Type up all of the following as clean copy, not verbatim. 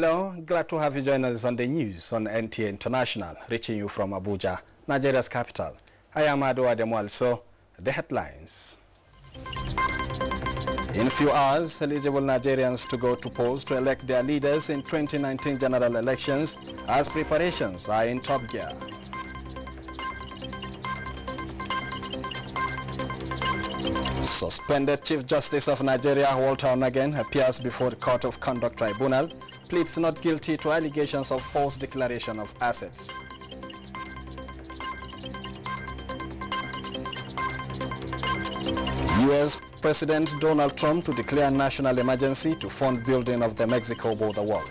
Hello, glad to have you join us on the news on NTA International, reaching you from Abuja, Nigeria's capital. I am Ado Ademualso. The headlines. In a few hours, eligible Nigerians to go to polls to elect their leaders in 2019 general elections as preparations are in top gear. Suspended Chief Justice of Nigeria, Walter Onagen, appears before the Court of Conduct Tribunal, pleads not guilty to allegations of false declaration of assets. U.S. President Donald Trump to declare national emergency to fund building of the Mexico border wall.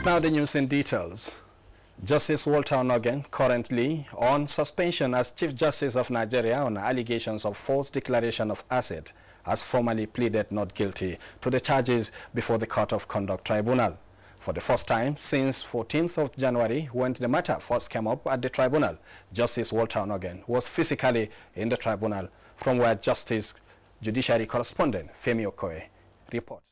Now the news in details. Justice Walter Onagen, currently on suspension as Chief Justice of Nigeria on allegations of false declaration of asset, has formally pleaded not guilty to the charges before the Court of Conduct Tribunal. For the first time since 14th of January, when the matter first came up at the tribunal, Justice Walter Onagen was physically in the tribunal, from where Justice Judiciary correspondent Femi Okoye reports.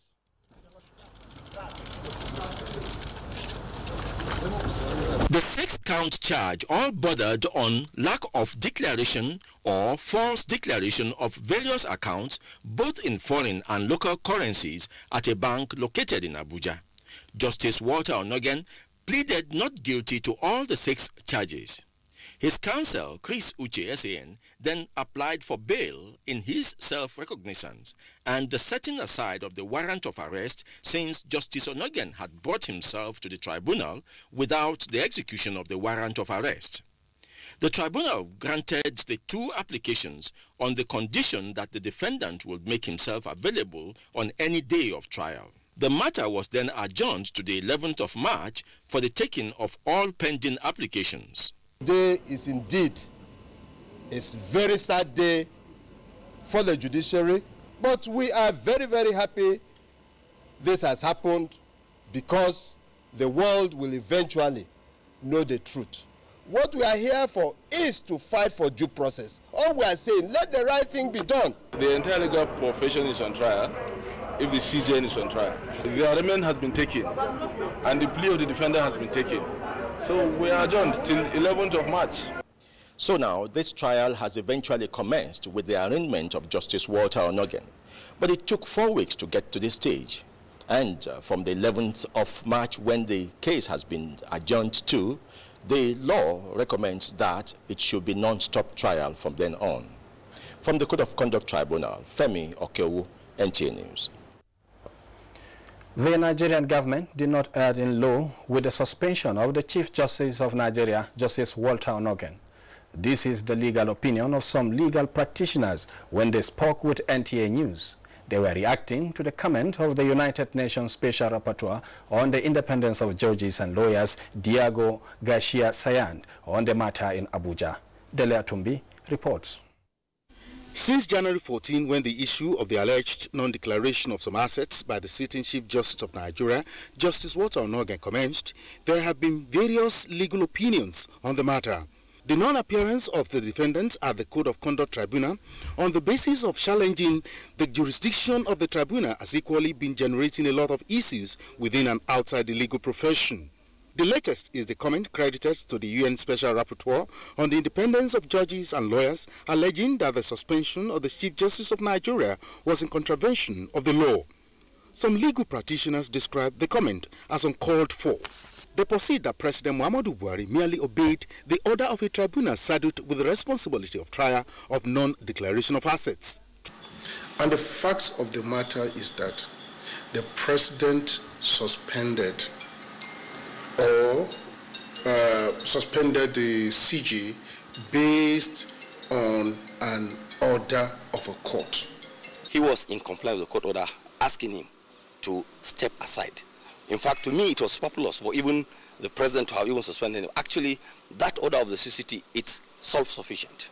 The six-count charge all bordered on lack of declaration or false declaration of various accounts, both in foreign and local currencies, at a bank located in Abuja. Justice Walter Onagen pleaded not guilty to all the six charges. His counsel, Chris Uche SAN, then applied for bail in his self-recognizance and the setting aside of the warrant of arrest, since Justice Onagen had brought himself to the tribunal without the execution of the warrant of arrest. The tribunal granted the two applications on the condition that the defendant would make himself available on any day of trial. The matter was then adjourned to the 11th of March for the taking of all pending applications. Today is indeed a very sad day for the judiciary, but we are very, very happy this has happened, because the world will eventually know the truth. What we are here for is to fight for due process. All we are saying, let the right thing be done. The entire legal profession is on trial if the CJN is on trial. The arraignment has been taken and the plea of the defendant has been taken. So we are adjourned till 11th of March. So now this trial has eventually commenced with the arraignment of Justice Walter Onagen. But it took 4 weeks to get to this stage. And from the 11th of March, when the case has been adjourned to, the law recommends that it should be non-stop trial from then on. From the Court of Conduct Tribunal, Femi Okewu, NTA News. The Nigerian government did not add in law with the suspension of the Chief Justice of Nigeria, Justice Walter Onagen. This is the legal opinion of some legal practitioners when they spoke with NTA News. They were reacting to the comment of the United Nations Special Rapporteur on the independence of judges and lawyers, Diego Garcia Sayand, on the matter in Abuja. Dele Atumbi reports. Since January 14, when the issue of the alleged non-declaration of some assets by the sitting Chief Justice of Nigeria, Justice Walter Onagen, commenced, there have been various legal opinions on the matter. The non-appearance of the defendants at the Code of Conduct Tribunal on the basis of challenging the jurisdiction of the tribunal has equally been generating a lot of issues within and outside the legal profession. The latest is the comment credited to the UN Special Rapporteur on the independence of judges and lawyers, alleging that the suspension of the Chief Justice of Nigeria was in contravention of the law. Some legal practitioners describe the comment as uncalled for. They posit that President Muhammadu Buhari merely obeyed the order of a tribunal saddled with the responsibility of trial of non-declaration of assets. And the facts of the matter is that the President suspended the CJ based on an order of a court. He was in compliance with the court order, asking him to step aside. In fact, to me, it was superfluous for even the president to have even suspended him. Actually, that order of the CCT, it's self-sufficient.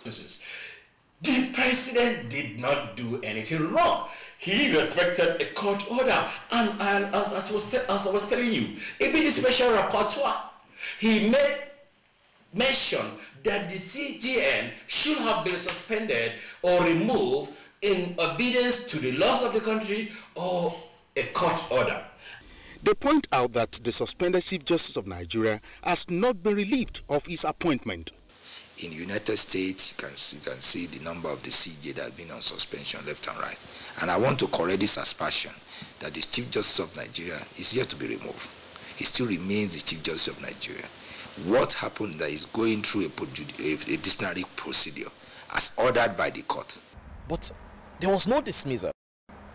The president did not do anything wrong. He respected a court order, and as I was telling you, even the special rapporteur, he made mention that the CGN should have been suspended or removed in obedience to the laws of the country or a court order. They point out that the suspended Chief Justice of Nigeria has not been relieved of his appointment. In the United States, you can see the number of the CJ that has been on suspension left and right. And I want to correct this aspersion that the Chief Justice of Nigeria is yet to be removed. He still remains the Chief Justice of Nigeria. What happened that is going through a disciplinary procedure as ordered by the court. But there was no dismissal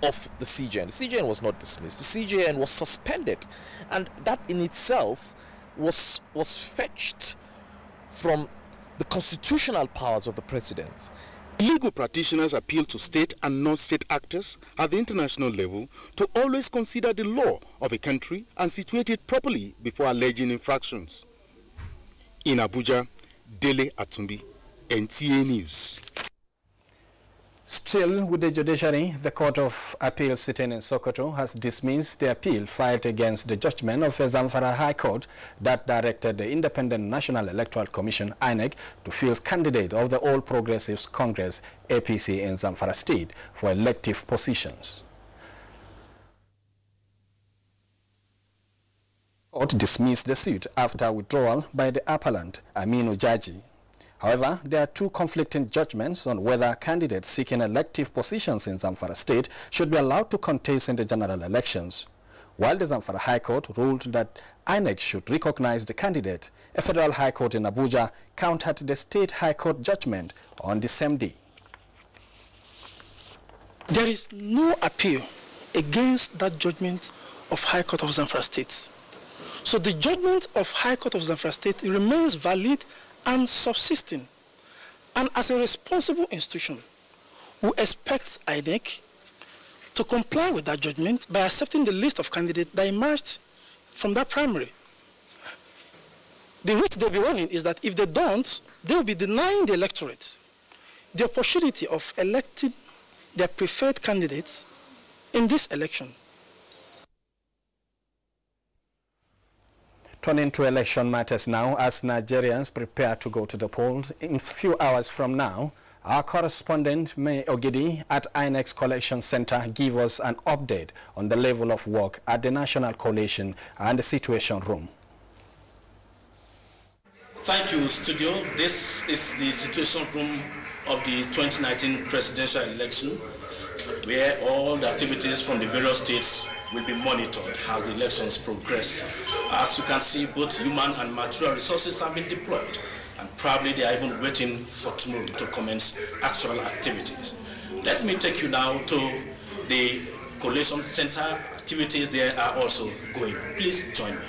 of the CJN. The CJN was not dismissed. The CJN was suspended. And that in itself was fetched from the constitutional powers of the president. Legal practitioners appeal to state and non-state actors at the international level to always consider the law of a country and situate it properly before alleging infractions. In Abuja, Dele Atumbi, NTA News. Still with the judiciary, the Court of Appeal sitting in Sokoto has dismissed the appeal filed against the judgment of the Zamfara High Court that directed the Independent National Electoral Commission, INEC, to field candidate of the All Progressives Congress, APC, in Zamfara State for elective positions. The court dismissed the suit after withdrawal by the appellant, Aminu Jaji. However, there are two conflicting judgments on whether candidates seeking elective positions in Zamfara State should be allowed to contest in the general elections. While the Zamfara High Court ruled that INEC should recognize the candidate, a federal high court in Abuja countered the state high court judgment on the same day. There is no appeal against that judgment of High Court of Zamfara State. So the judgment of High Court of Zamfara State remains valid and subsisting. And as a responsible institution, we expect INEC to comply with that judgment by accepting the list of candidates that emerged from that primary. The route they'll be running is that if they don't, they'll be denying the electorate the opportunity of electing their preferred candidates in this election. Turning to election matters now, as Nigerians prepare to go to the polls in a few hours from now, our correspondent May Ogidi at INEC's Collection Center gives us an update on the level of work at the National Coalition and the Situation Room. Thank you, studio. This is the Situation Room of the 2019 presidential election, where all the activities from the various states will be monitored as the elections progress. As you can see, both human and material resources have been deployed, and probably they are even waiting for tomorrow to commence actual activities. Let me take you now to the Collation Center. Activities there are also going on. Please join me.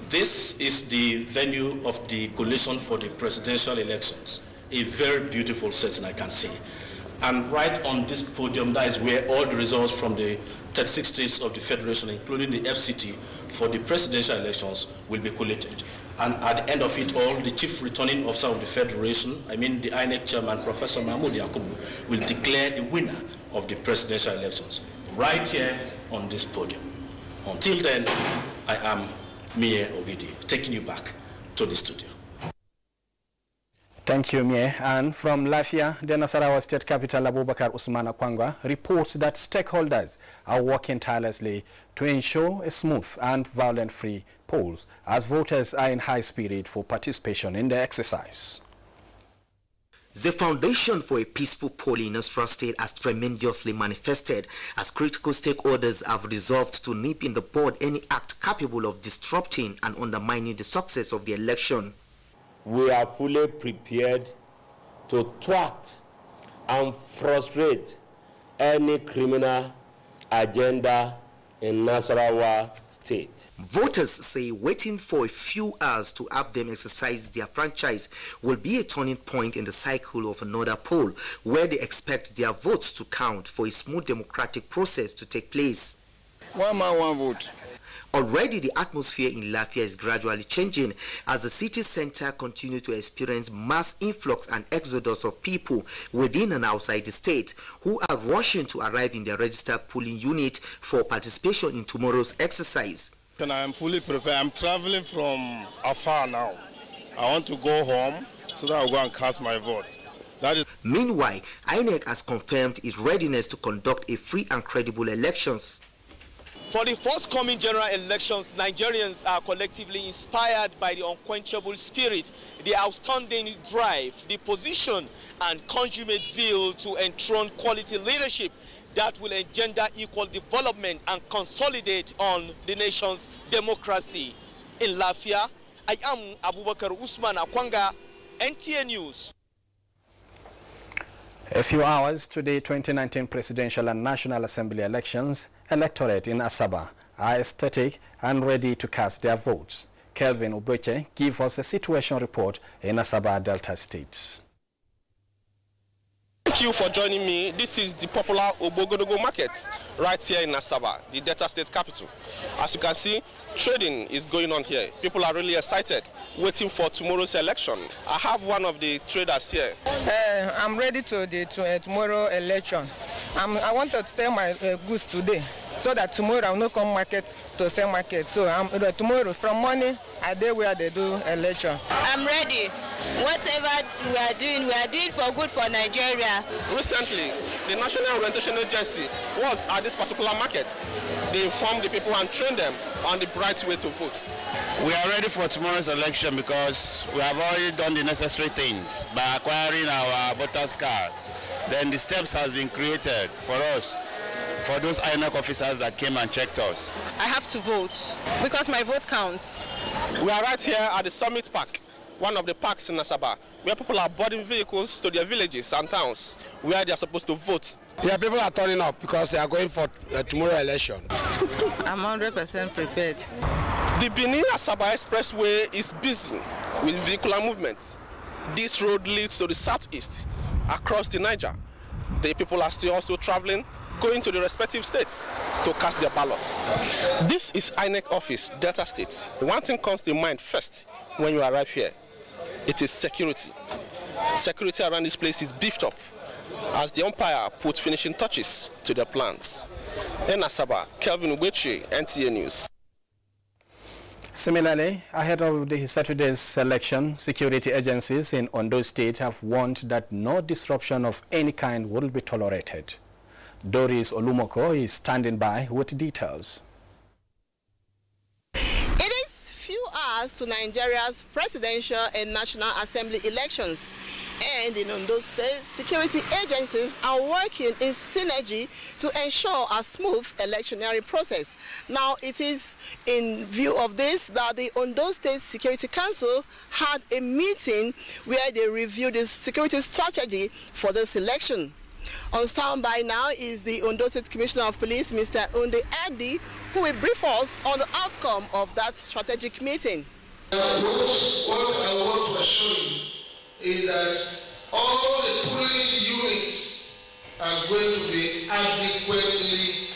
This is the venue of the collation for the presidential elections. A very beautiful setting, I can see. And right on this podium, that is where all the results from the 36 states of the Federation, including the FCT, for the presidential elections will be collated. And at the end of it all, the Chief Returning Officer of the Federation, I mean the INEC Chairman, Professor Mahmoud Yakubu, will declare the winner of the presidential elections right here on this podium. Until then, I am Mie Ogidi, taking you back to the studio. Thank you, Mie. And from Lafia, the Nasarawa State Capital, Abubakar Usman Akwangwa reports that stakeholders are working tirelessly to ensure a smooth and violent-free polls, as voters are in high spirit for participation in the exercise. The foundation for a peaceful poll in Nasarawa State has tremendously manifested, as critical stakeholders have resolved to nip in the bud any act capable of disrupting and undermining the success of the election. We are fully prepared to thwart and frustrate any criminal agenda in Nasarawa State. Voters say waiting for a few hours to have them exercise their franchise will be a turning point in the cycle of another poll, where they expect their votes to count for a smooth democratic process to take place. One man, one vote. Already the atmosphere in Lafia is gradually changing as the city center continues to experience mass influx and exodus of people within and outside the state who are rushing to arrive in their registered polling unit for participation in tomorrow's exercise. And I am fully prepared. I'm traveling from afar now. I want to go home so that I'll go and cast my vote. Meanwhile, INEC has confirmed its readiness to conduct a free and credible elections. For the forthcoming general elections, Nigerians are collectively inspired by the unquenchable spirit, the outstanding drive, the position and consummate zeal to enthrone quality leadership that will engender equal development and consolidate on the nation's democracy. In Lafia, I am Abubakar Usman Akwanga, NTA News. A few hours to the 2019 presidential and National Assembly elections, electorate in Asaba are ecstatic and ready to cast their votes. Kelvin Ubeche gives us a situation report in Asaba Delta States. Thank you for joining me. This is the popular Obogodogo market right here in Asaba, the Delta State capital. As you can see, trading is going on here. People are really excited, waiting for tomorrow's election. I have one of the traders here. I'm ready to the tomorrow election. I want to sell my goods today, so that tomorrow I will not come market to sell market. So tomorrow from morning I day where they do election. I'm ready. Whatever we are doing for good for Nigeria. Recently, the National Orientation Agency was at this particular market. They informed the people and trained them on the right way to vote. We are ready for tomorrow's election because we have already done the necessary things by acquiring our voters card. Then the steps has been created for us, for those INEC officers that came and checked us. I have to vote because my vote counts. We are right here at the Summit Park, one of the parks in Asaba, where people are boarding vehicles to their villages and towns where they are supposed to vote. Yeah, people are turning up because they are going for tomorrow election. I'm 100% prepared. The Benin-Asaba Expressway is busy with vehicular movements. This road leads to the southeast, across the Niger. The people are still also traveling, going to the respective states to cast their ballot. This is INEC office, Delta State. One thing comes to mind first when you arrive here. It is security. Security around this place is beefed up as the umpire puts finishing touches to their plans. In Asaba, Kelvin Ubeche, NTA News. Similarly, ahead of the Saturday's election, security agencies in Ondo State have warned that no disruption of any kind will be tolerated. Doris Olumoko is standing by with details. It is few hours to Nigeria's presidential and National Assembly elections, and in Ondo State, security agencies are working in synergy to ensure a smooth electionary process. Now, it is in view of this that the Ondo State Security Council had a meeting where they reviewed the security strategy for this election. On standby now is the Ondo State Commissioner of Police, Mr. Unde Adi, who will brief us on the outcome of that strategic meeting. What I want to assure you is that all the polling units are going to be adequately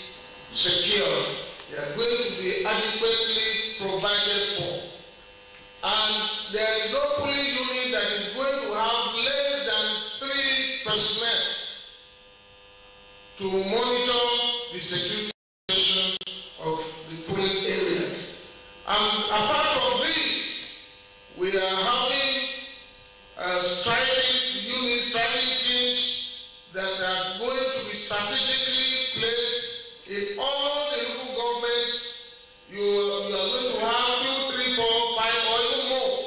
secured. They are going to be adequately provided for. And there is no polling unit that is going to have less than 3 personnel to monitor the security situation of the polling areas. And apart from this, we are having striving teams that are going to be strategically placed in all the local governments. You are going to have 2, 3, 4, 5, or even more,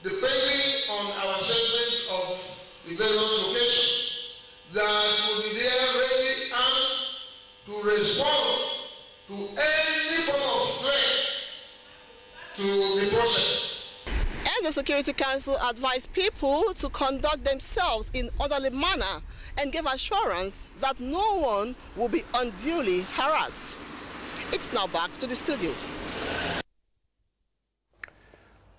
depending on our assessments of the various locations, that will be there ready and to respond to any form of threat to the process. And the Security Council advised people to conduct themselves in orderly manner and give assurance that no one will be unduly harassed. It's now back to the studios.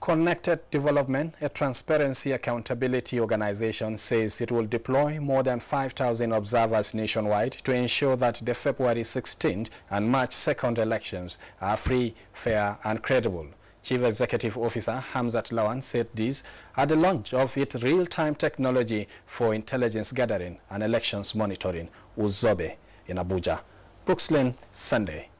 Connected Development, a transparency accountability organization, says it will deploy more than 5,000 observers nationwide to ensure that the February 16th and March 2nd elections are free, fair and credible. Chief Executive Officer Hamzat Lawan said this at the launch of its real-time technology for intelligence gathering and elections monitoring, Uzobe, in Abuja. Brooksland, Sunday.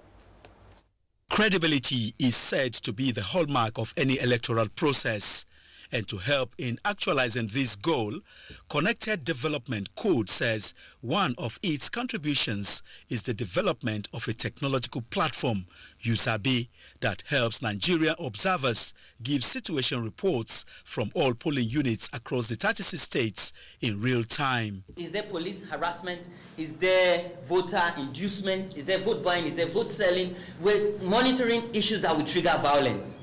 Credibility is said to be the hallmark of any electoral process. And to help in actualizing this goal, Connected Development Code says one of its contributions is the development of a technological platform, USABI, that helps Nigerian observers give situation reports from all polling units across the 36 states in real time. Is there police harassment? Is there voter inducement? Is there vote buying? Is there vote selling? We're monitoring issues that will trigger violence.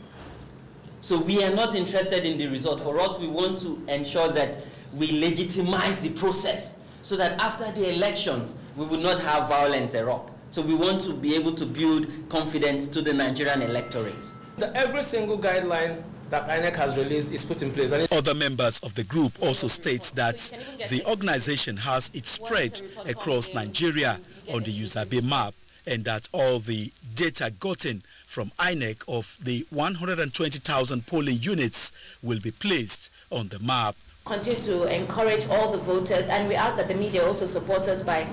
So we are not interested in the result. For us, we want to ensure that we legitimize the process so that after the elections, we will not have violence erupt. So we want to be able to build confidence to the Nigerian electorate. Every single guideline that INEC has released is put in place. Other members of the group also states that the organization has its spread across Nigeria on the USABI map, and that all the data gotten from INEC of the 120,000 polling units will be placed on the map. Continue to encourage all the voters, and we ask that the media also support us by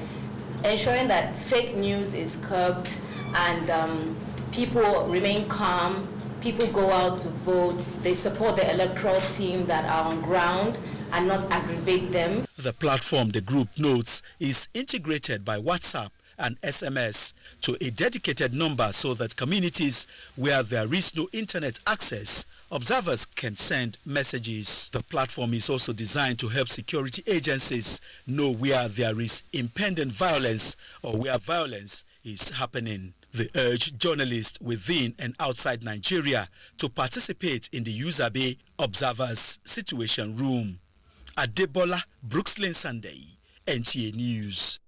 ensuring that fake news is curbed and people remain calm, people go out to vote, they support the electoral team that are on ground and not aggravate them. The platform, the group notes, is integrated by WhatsApp and SMS to a dedicated number so that communities where there is no internet access, observers can send messages. The platform is also designed to help security agencies know where there is impending violence or where violence is happening. They urge journalists within and outside Nigeria to participate in the USABI Observers Situation Room. Adebola Brookslyn Sunday, NTA News.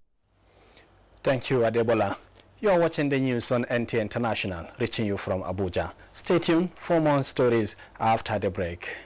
Thank you, Adebola. You are watching the news on NTA International, reaching you from Abuja. Stay tuned for more stories after the break.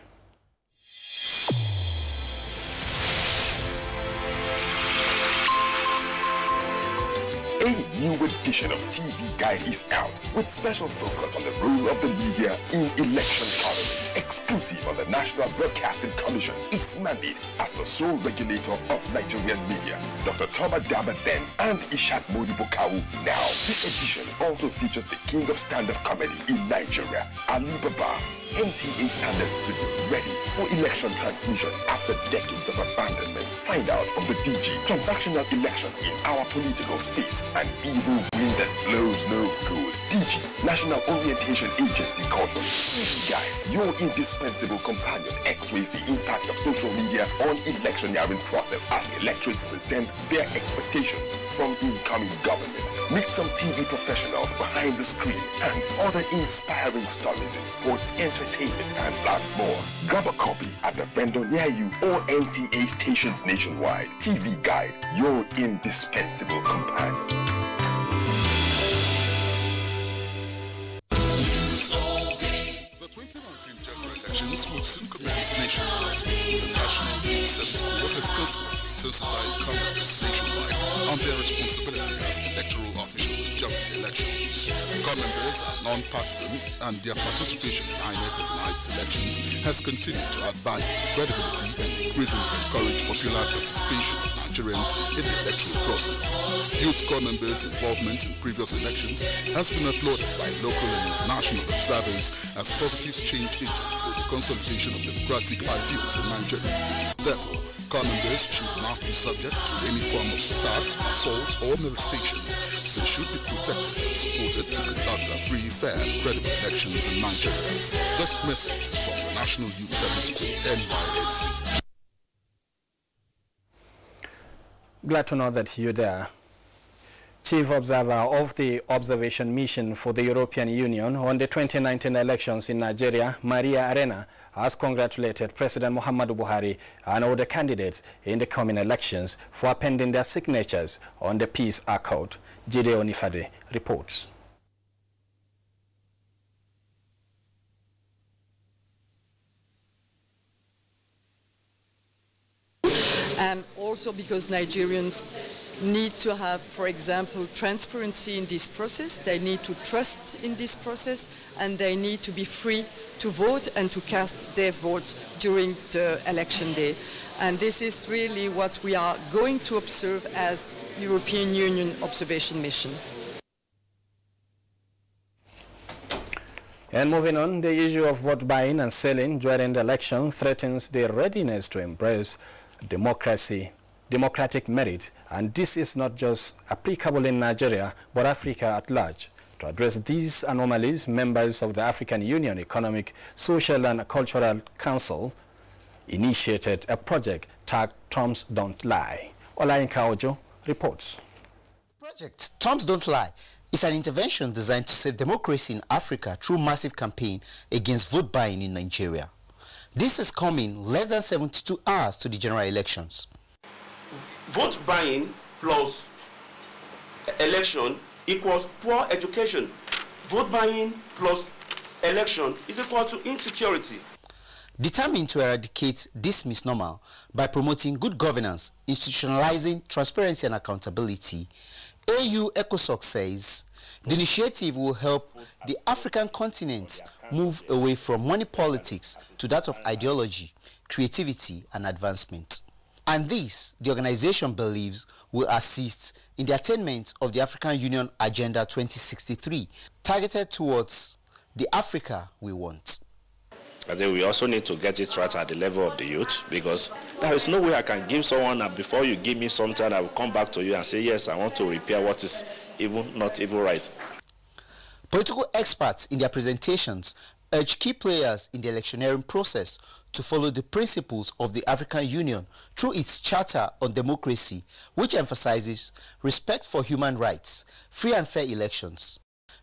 A new edition of TV Guide is out with special focus on the role of the media in election coverage. Exclusive on the National Broadcasting Commission, its mandate as the sole regulator of Nigerian media. Dr. Toba Daba then and Ishak Modibo-Kawu now. This edition also features the king of stand-up comedy in Nigeria, Ali Baba. NTA standards to be ready for election transmission after decades of abandonment. Find out from the DG transactional elections in our political space, an evil wind that blows no good. DG, National Orientation Agency, calls on TV Guide, your indispensable companion, x-rays the impact of social media on electioneering process as electorates present their expectations from incoming government. Meet some TV professionals behind the screen and other inspiring stories in sports, entertainment, and lots more. Grab a copy at the vendor near you or NTA stations nationwide. TV Guide, your indispensable companion. Would soon commence nationwide. The National Youth Service Corps has consequently sensitized candidates nationwide on their responsibility as electoral officials during the elections. Corps members are non-partisan and their participation in INEC-organized elections has continued to add value, credibility, and increasingly encourage popular participation of Nigerians in the electoral process. Youth Corps members' involvement in previous elections has been applauded by local and international observers as positive change agents in the consolidation of democratic ideals in Nigeria. Therefore, Corps members should not be subject to any form of attack, assault, or molestation. They should be protected and supported to conduct a free, fair, and credible elections in Nigeria. This message is from the National Youth Service Corps, NYSC. Glad to know that you're there. Chief Observer of the Observation Mission for the European Union on the 2019 elections in Nigeria, Maria Arena, has congratulated President Muhammadu Buhari and all the candidates in the coming elections for appending their signatures on the peace accord. Jide Onifade reports. And also because Nigerians need to have, for example, transparency in this process, they need to trust in this process, and they need to be free to vote and to cast their vote during the election day. And this is really what we are going to observe as European Union Observation Mission. And moving on, the issue of vote buying and selling during the election threatens the readiness to embrace democratic merit, and this is not just applicable in Nigeria, but Africa at large. To address these anomalies, members of the African Union Economic, Social and Cultural Council initiated a project tagged Terms Don't Lie. Olayinka Ojo reports. Project Terms Don't Lie is an intervention designed to save democracy in Africa through massive campaign against vote buying in Nigeria. This is coming less than 72 hours to the general elections. Vote buying plus election equals poor education. Vote buying plus election is equal to insecurity. Determined to eradicate this misnomer by promoting good governance, institutionalizing transparency and accountability, AU ECOSOC says the initiative will help the African continent move away from money politics to that of ideology, creativity and advancement. And this, the organization believes, will assist in the attainment of the African Union Agenda 2063, targeted towards the Africa we want. I think we also need to get it right at the level of the youth, because there is no way I can give someone that before you give me something, I will come back to you and say, yes, I want to repair what is not even right. Political experts in their presentations urge key players in the electioneering process to follow the principles of the African Union through its Charter on Democracy, which emphasizes respect for human rights, free and fair elections,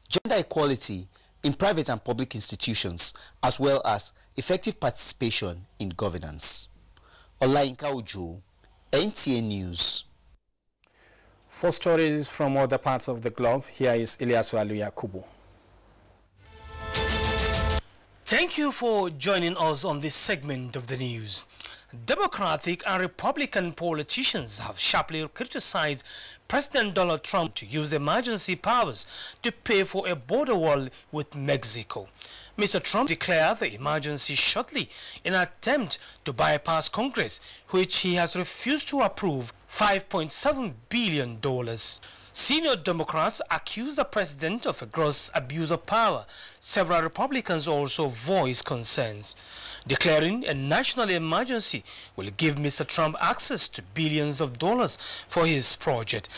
gender equality in private and public institutions, as well as effective participation in governance. Olayinka Ojo, NTA News. For stories from other parts of the globe, here is Ilyasu Aluyakubu. Thank you for joining us on this segment of the news. Democratic and Republican politicians have sharply criticized President Donald Trump to use emergency powers to pay for a border wall with Mexico. Mr. Trump declared the emergency shortly in an attempt to bypass Congress, which he has refused to approve $5.7 billion. Senior Democrats accuse the president of a gross abuse of power. Several Republicans also voiced concerns. Declaring a national emergency will give Mr. Trump access to billions of dollars for his project.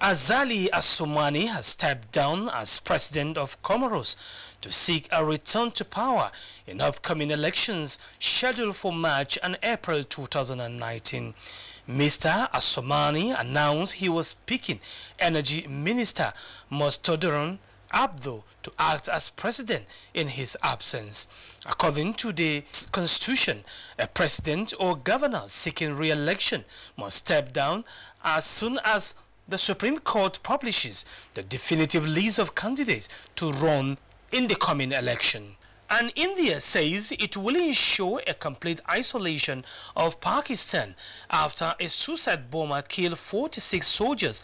Azali Assoumani has stepped down as president of Comoros to seek a return to power in upcoming elections scheduled for March and April 2019. Mr. Assoumani announced he was picking Energy Minister Mostodoron Abdo to act as president in his absence. According to the Constitution, a president or governor seeking re-election must step down as soon as the Supreme Court publishes the definitive list of candidates to run in the coming election. And India says it will ensure a complete isolation of Pakistan after a suicide bomber killed 46 soldiers